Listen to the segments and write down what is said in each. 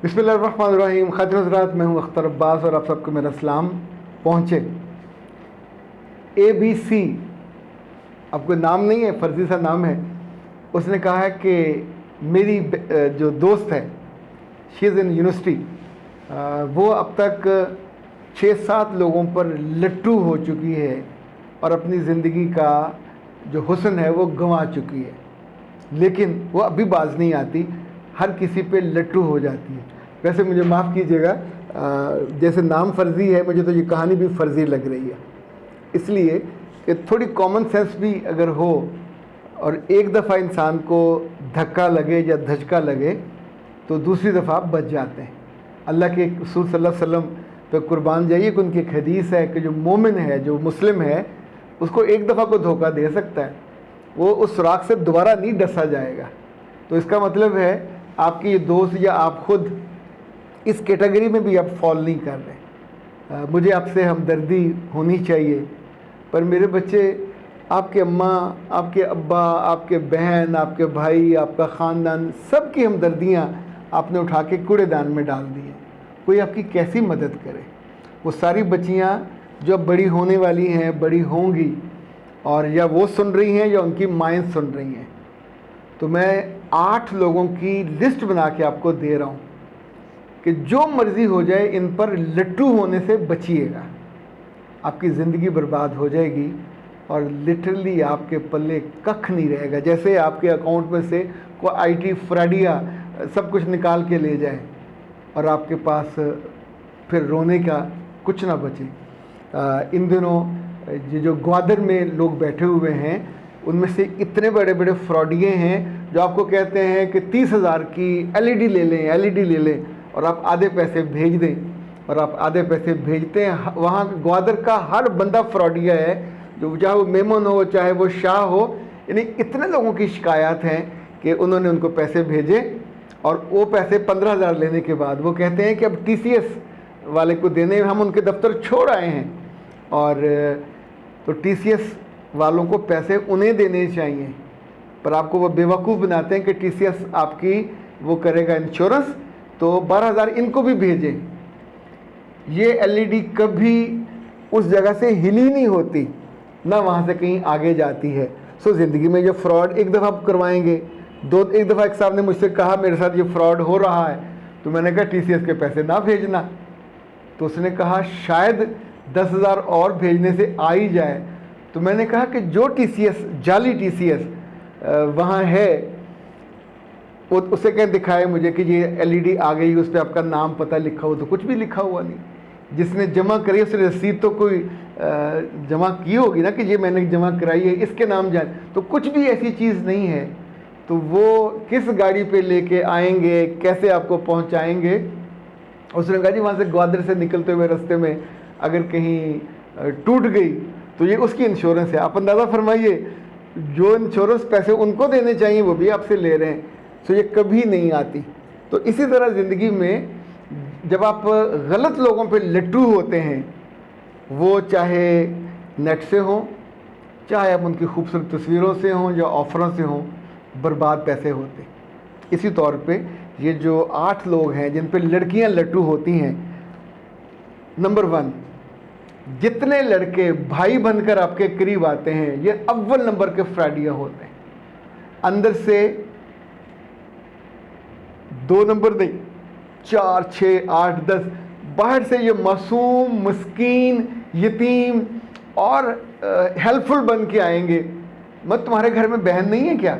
بسم اللہ الرحمن الرحیم. خاتون حضرات، میں ہوں اختر عباس اور آپ سب کو میرا سلام پہنچے. ABC، اب کوئی نام نہیں ہے، فرضی سا نام ہے. اس نے کہا ہے کہ میری جو دوست ہے، شی از ان یونیورسٹی، وہ اب تک 6-7 لوگوں پر لٹو ہو چکی ہے اور اپنی زندگی کا جو حسن ہے وہ گنوا چکی ہے، لیکن وہ ابھی باز نہیں آتی، ہر کسی پہ لٹو ہو جاتی ہے. ویسے مجھے معاف کیجیے گا، جیسے نام فرضی ہے، مجھے تو یہ کہانی بھی فرضی لگ رہی ہے، اس لیے کہ تھوڑی کامن سینس بھی اگر ہو اور ایک دفعہ انسان کو دھکا لگے یا دھچکا لگے تو دوسری دفعہ آپ بچ جاتے ہیں. اللہ کے رسول صلی اللہ علیہ وسلم پہ قربان جائیے کہ ان کی ایک حدیث ہے کہ جو مومن ہے، جو مسلم ہے، اس کو ایک دفعہ کو دھوکہ دے سکتا ہے، وہ اس سوراخ سے دوبارہ نہیں ڈسا جائے گا. تو اس کا مطلب ہے آپ کی یہ دوست یا آپ خود اس کیٹیگری میں بھی آپ فال نہیں کر رہے. مجھے آپ سے ہمدردی ہونی چاہیے، پر میرے بچے، آپ کے اماں، آپ کے ابا، آپ کے بہن، آپ کے بھائی، آپ کا خاندان، سب کی ہمدردیاں آپ نے اٹھا کے کوڑے دان میں ڈال دی ہیں. کوئی آپ کی کیسی مدد کرے؟ وہ ساری بچیاں جو اب بڑی ہونے والی ہیں، بڑی ہوں گی، اور یا وہ سن رہی ہیں یا ان کی مائیں سن رہی ہیں. تو میں 8 لوگوں کی لسٹ بنا کے آپ کو دے رہا ہوں کہ جو مرضی ہو جائے ان پر لٹو ہونے سے بچیے گا. آپ کی زندگی برباد ہو جائے گی اور لٹرلی آپ کے پلے ککھ نہیں رہے گا. جیسے آپ کے اکاؤنٹ میں سے کوئی IT فراڈیا سب کچھ نکال کے لے جائے اور آپ کے پاس پھر رونے کا کچھ نہ بچے. ان دنوں یہ جو گوادر میں لوگ بیٹھے ہوئے ہیں، ان میں سے اتنے بڑے بڑے فراڈیے ہیں جو آپ کو کہتے ہیں کہ 30,000 کی LED لے لیں، LED لے لیں، اور آپ آدھے پیسے بھیج دیں، اور آپ آدھے پیسے بھیجتے ہیں. وہاں گوادر کا ہر بندہ فراڈیا ہے، جو چاہے وہ میمن ہو، چاہے وہ شاہ ہو. یعنی اتنے لوگوں کی شکایات ہیں کہ انہوں نے ان کو پیسے بھیجے، اور وہ پیسے 15,000 لینے کے بعد وہ کہتے ہیں کہ اب TCS والے کو دینے، ہم ان کے دفتر چھوڑ آئے ہیں. اور تو TCS والوں کو پیسے انہیں دینے چاہیے، پر آپ کو وہ بیوقوف بناتے ہیں کہ TCS آپ کی وہ کرے گا انشورنس، تو 12,000 ان کو بھی بھیجیں. یہ LED کبھی اس جگہ سے ہلی نہیں ہوتی، نہ وہاں سے کہیں آگے جاتی ہے. سو زندگی میں یہ فراڈ ایک دفعہ آپ کروائیں گے، ایک دفعہ ایک صاحب نے مجھ سے کہا میرے ساتھ یہ فراڈ ہو رہا ہے، تو میں نے کہا TCS کے پیسے نہ بھیجنا. تو اس نے کہا شاید 10,000 اور بھیجنے سے آ ہی جائے. تو میں نے کہا کہ جو TCS، جعلی TCS وہاں ہے، وہ اسے کہیں دکھائے مجھے کہ یہ LED آ گئی، اس پہ آپ کا نام پتہ لکھا ہو. تو کچھ بھی لکھا ہوا نہیں. جس نے جمع کری اس نے رسید تو کوئی جمع کی ہوگی نا کہ یہ میں نے جمع کرائی ہے، اس کے نام جان. تو کچھ بھی ایسی چیز نہیں ہے. تو وہ کس گاڑی پہ لے کے آئیں گے، کیسے آپ کو پہنچائیں گے؟ اس نے کہا جی وہاں سے گوادر سے نکلتے ہوئے رستے میں اگر کہیں ٹوٹ گئی تو یہ اس کی انشورنس ہے. آپ اندازہ فرمائیے، جو انشورنس پیسے ان کو دینے چاہیے وہ بھی آپ سے لے رہے ہیں. تو یہ کبھی نہیں آتی. تو اسی طرح زندگی میں جب آپ غلط لوگوں پہ لٹو ہوتے ہیں، وہ چاہے نیٹ سے ہوں، چاہے آپ ان کی خوبصورت تصویروں سے ہوں یا آفروں سے ہوں، برباد پیسے ہوتے. اسی طور پہ یہ جو 8 لوگ ہیں جن پہ لڑکیاں لٹو ہوتی ہیں، نمبر 1، جتنے لڑکے بھائی بن کر آپ کے قریب آتے ہیں یہ اول نمبر کے فراڈیا ہوتے ہیں. اندر سے 2 نمبر نہیں، 4، 6، 8، 10، باہر سے یہ معصوم، مسکین، یتیم اور ہیلپ فل بن کے آئیں گے. مت تمہارے گھر میں بہن نہیں ہے کیا؟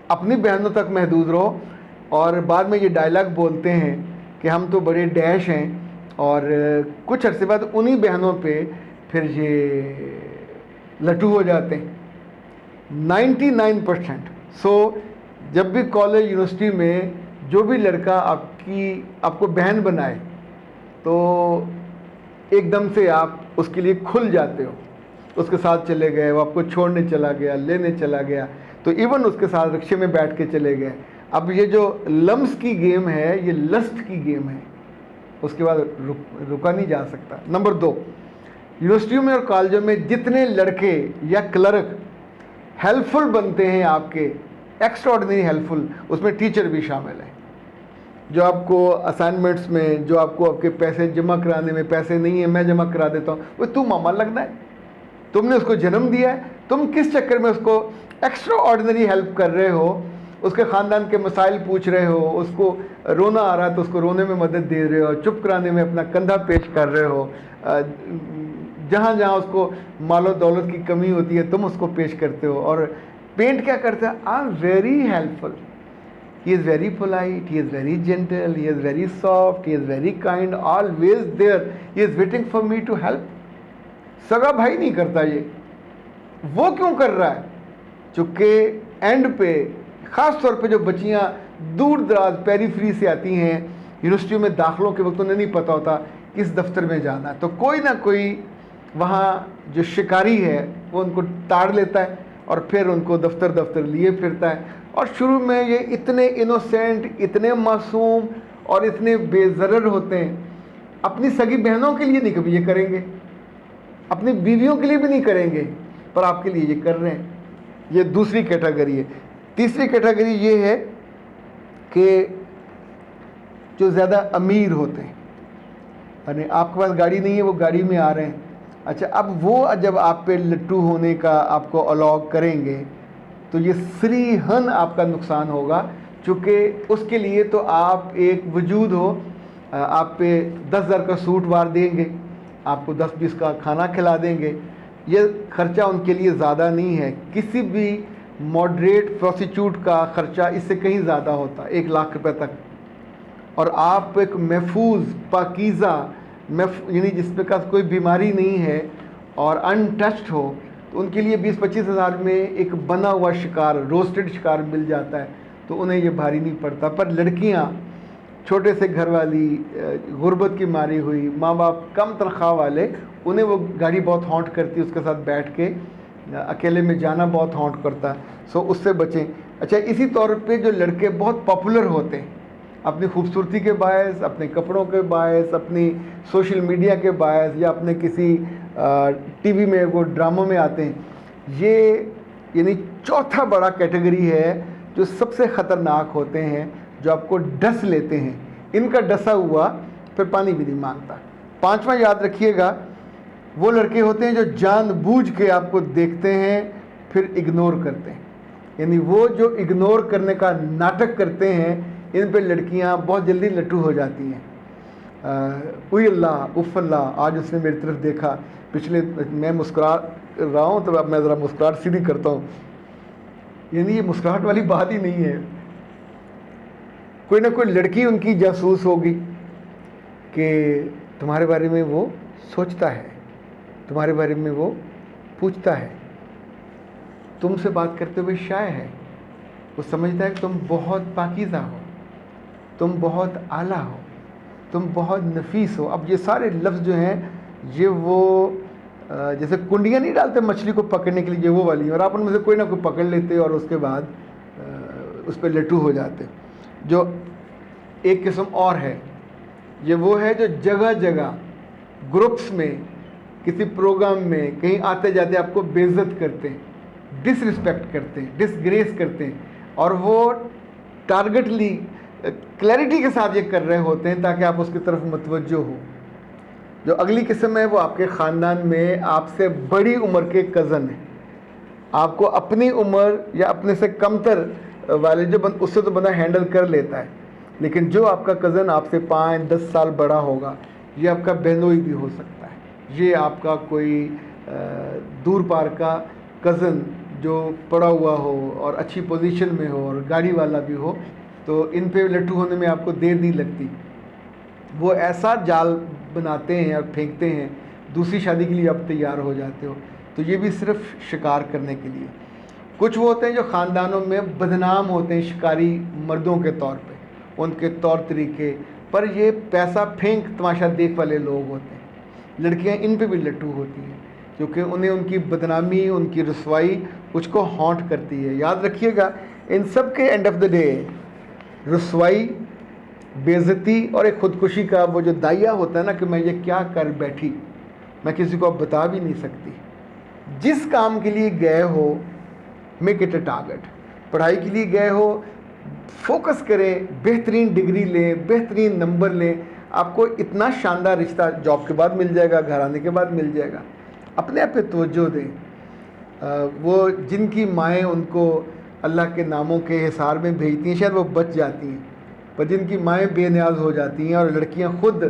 اپنی بہنوں تک محدود رہو. اور بعد میں یہ ڈائلاگ بولتے ہیں کہ ہم تو بڑے ڈیش ہیں، اور کچھ عرصے بعد انہی بہنوں پہ پھر یہ لٹو ہو جاتے ہیں 99%. سو جب بھی کالج، یونیورسٹی میں جو بھی لڑکا آپ کو بہن بنائے تو ایک دم سے آپ اس کے لیے کھل جاتے ہو. اس کے ساتھ چلے گئے، وہ آپ کو چھوڑنے چلا گیا، لینے چلا گیا، تو ایون اس کے ساتھ رکشے میں بیٹھ کے چلے گئے. اب یہ جو لمس کی گیم ہے یہ لسٹ کی گیم ہے، اس کے بعد رکا نہیں جا سکتا. نمبر 2، یونیورسٹیوں میں اور کالجوں میں جتنے لڑکے یا کلرک ہیلپ فل بنتے ہیں آپ کے، ایکسٹرا آرڈنری ہیلپ فل، اس میں ٹیچر بھی شامل ہیں. جو آپ کو اسائنمنٹس میں، جو آپ کو آپ کے پیسے جمع کرانے میں پیسے نہیں ہیں، میں جمع کرا دیتا ہوں، وہ تو ماما لگنا ہے، تم نے اس کو جنم دیا ہے، تم کس چکر میں اس کو ایکسٹرا آرڈنری ہیلپ کر رہے ہو، اس کے خاندان کے مسائل پوچھ رہے ہو، اس کو رونا آ رہا ہے تو اس کو رونے میں مدد دے رہے ہو، چپ کرانے میں اپنا کندھا پیش کر رہے ہو، جہاں جہاں اس کو مال و دولت کی کمی ہوتی ہے تم اس کو پیش کرتے ہو. اور پینٹ کیا کرتا ہے؟ I am very helpful. He is very polite, he is very gentle, he is very soft, he is very kind, always there, he is waiting for me to help. سگا بھائی نہیں کرتا یہ. وہ کیوں کر رہا ہے؟ چونکہ اینڈ پہ خاص طور پہ جو بچیاں دور دراز پیری فری سے آتی ہیں یونیورسٹیوں میں داخلوں کے وقت انہیں نہیں پتہ ہوتا کس دفتر میں جانا ہے، تو کوئی نہ کوئی وہاں جو شکاری ہے وہ ان کو تاڑ لیتا ہے اور پھر ان کو دفتر لیے پھرتا ہے. اور شروع میں یہ اتنے انوسینٹ، اتنے معصوم اور اتنے بے ضرر ہوتے ہیں، اپنی سگی بہنوں کے لیے نہیں کبھی یہ کریں گے، اپنی بیویوں کے لیے بھی نہیں کریں گے، پر آپ کے لیے یہ کر رہے ہیں. یہ دوسری کیٹیگری ہے. تیسری کیٹیگری یہ ہے کہ جو زیادہ امیر ہوتے ہیں، یعنی آپ کے پاس گاڑی نہیں ہے، وہ گاڑی میں آ رہے ہیں. اچھا، اب وہ جب آپ پہ لٹو ہونے کا آپ کو الاؤ کریں گے تو یہ صریحاً آپ کا نقصان ہوگا، چونکہ اس کے لیے تو آپ ایک وجود ہو. آپ پہ 10,000 کا سوٹ وار دیں گے، آپ کو 10-20 کا کھانا کھلا دیں گے. یہ خرچہ ان کے لیے زیادہ نہیں ہے. کسی بھی ماڈریٹ پروسٹیچیوٹ کا خرچہ اس سے کہیں زیادہ ہوتا ہے، 1 لاکھ روپے تک. اور آپ ایک محفوظ پاکیزہ یعنی جس پہ کا کوئی بیماری نہیں ہے اور ان ٹچڈ ہو، تو ان کے لیے 20-25 ہزار میں ایک بنا ہوا شکار، روسٹڈ شکار مل جاتا ہے، تو انہیں یہ بھاری نہیں پڑتا. پر لڑکیاں چھوٹے سے گھر والی، غربت کی ماری ہوئی، ماں باپ کم تنخواہ والے، انہیں وہ گاڑی بہت ہانٹ کرتی ہے، اس کے ساتھ بیٹھ کے اکیلے میں جانا بہت ہانٹ کرتا ہے. سو اس سے بچیں. اچھا، اسی طور پہ جو لڑکے بہت پاپولر ہوتے ہیں اپنی خوبصورتی کے باعث، اپنے کپڑوں کے باعث، اپنی سوشل میڈیا کے باعث، یا اپنے کسی ٹی وی میں وہ ڈراموں میں آتے ہیں، یہ یعنی چوتھا بڑا کیٹیگری ہے جو سب سے خطرناک ہوتے ہیں، جو آپ کو ڈس لیتے ہیں. ان کا ڈسا ہوا پھر پانی بھی نہیں مانگتا. 5واں یاد رکھیے گا، وہ لڑکے ہوتے ہیں جو جان بوجھ کے آپ کو دیکھتے ہیں پھر اگنور کرتے ہیں. یعنی وہ جو اگنور کرنے کا ناٹک کرتے ہیں، ان پہ لڑکیاں بہت جلدی لٹو ہو جاتی ہیں. اوئی اللہ، اف اللہ، آج اس نے میری طرف دیکھا. میں مسکرا رہا ہوں تو اب میں ذرا مسکراہٹ سیدھی کرتا ہوں. یعنی یہ مسکراہٹ والی بات ہی نہیں ہے. کوئی نہ کوئی لڑکی ان کی جاسوس ہوگی کہ تمہارے بارے میں وہ سوچتا ہے، تمہارے بارے میں وہ پوچھتا ہے، تم سے بات کرتے ہوئے شائع ہے، وہ سمجھتا ہے کہ تم بہت پاکیزہ ہو، تم بہت اعلیٰ ہو، تم بہت نفیس ہو. اب یہ سارے لفظ جو ہیں یہ وہ جیسے کنڈیاں نہیں ڈالتے مچھلی کو پکڑنے کے لیے، یہ وہ والی ہیں، اور آپ ان میں سے کوئی نہ کوئی پکڑ لیتے اور اس کے بعد اس پہ لٹو ہو جاتے. جو ایک قسم اور ہے، یہ وہ ہے جو جگہ جگہ گروپس میں، کسی پروگرام میں، کہیں آتے جاتے آپ کو بے عزت کرتے ہیں، ڈس رسپیکٹ کرتے ہیں، ڈس گریس کرتے ہیں، اور وہ ٹارگٹلی کلیئرٹی کے ساتھ یہ کر رہے ہوتے ہیں تاکہ آپ اس کی طرف متوجہ ہو. جو اگلی قسم ہے وہ آپ کے خاندان میں آپ سے بڑی عمر کے کزن ہیں. آپ کو اپنی عمر یا اپنے سے کم تر والے جو اس سے تو بندہ ہینڈل کر لیتا ہے، لیکن جو آپ کا کزن آپ سے 5-10 سال بڑا ہوگا، یہ آپ کا بہنوئی بھی ہو سکتا ہے، یہ آپ کا کوئی دور پار کا کزن جو پڑا ہوا ہو اور اچھی پوزیشن میں ہو اور گاڑی والا بھی ہو، تو ان پہ لٹو ہونے میں آپ کو دیر نہیں لگتی. وہ ایسا جال بناتے ہیں اور پھینکتے ہیں، دوسری شادی کے لیے آپ تیار ہو جاتے ہو. تو یہ بھی صرف شکار کرنے کے لیے. کچھ وہ ہوتے ہیں جو خاندانوں میں بدنام ہوتے ہیں شکاری مردوں کے طور پہ، ان کے طور طریقے پر یہ پیسہ پھینک تماشا دیکھ والے لوگ ہوتے ہیں. لڑکیاں ان پہ بھی لٹو ہوتی ہیں کیونکہ انہیں ان کی بدنامی، ان کی رسوائی کچھ کو ہانٹ کرتی ہے. یاد رکھیے گا، ان سب کے اینڈ آف دا ڈے رسوائی، بے عزتی اور ایک خودکشی کا وہ جو دائیا ہوتا ہے نا کہ میں یہ کیا کر بیٹھی، میں کسی کو اب بتا بھی نہیں سکتی. جس کام کے لیے گئے ہو، میک اٹ اے ٹارگٹ. پڑھائی کے لیے گئے ہو، فوکس کریں, بہترین ڈگری لیں, بہترین نمبر لیں, آپ کو اتنا شاندار رشتہ جاب کے بعد مل جائے گا, گھر آنے کے بعد مل جائے گا. اپنے آپ پہ توجہ دیں. وہ جن کی مائیں ان کو اللہ کے ناموں کے حصار میں بھیجتی ہیں شاید وہ بچ جاتی ہیں, پر جن کی مائیں بے نیاز ہو جاتی ہیں اور لڑکیاں خود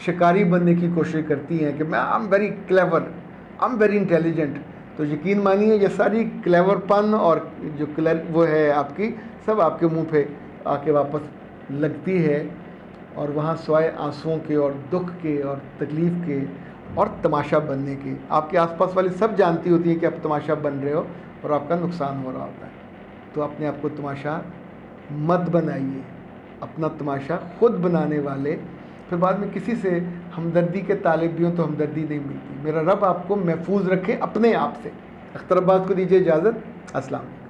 شکاری بننے کی کوشش کرتی ہیں کہ میں آئی am very clever, I am very intelligent, تو یقین مانیے یہ ساری کلیور پن اور جو وہ ہے آپ کی, سب آپ کے منہ پہ آ کے واپس لگتی ہے, اور وہاں سوائے آنسوؤں کے اور دکھ کے اور تکلیف کے اور تماشا بننے کے, آپ کے آس پاس والی سب جانتی ہوتی ہیں کہ آپ تماشا بن رہے ہو اور آپ کا نقصان ہو رہا ہوتا ہے. تو اپنے آپ کو تماشا مت بنائیے, اپنا تماشا خود بنانے والے پھر بعد میں کسی سے ہمدردی کے طالب بھی ہوں تو ہمدردی نہیں ملتی. میرا رب آپ کو محفوظ رکھے اپنے آپ سے. اختر عباس کو دیجیے اجازت. السلام علیکم.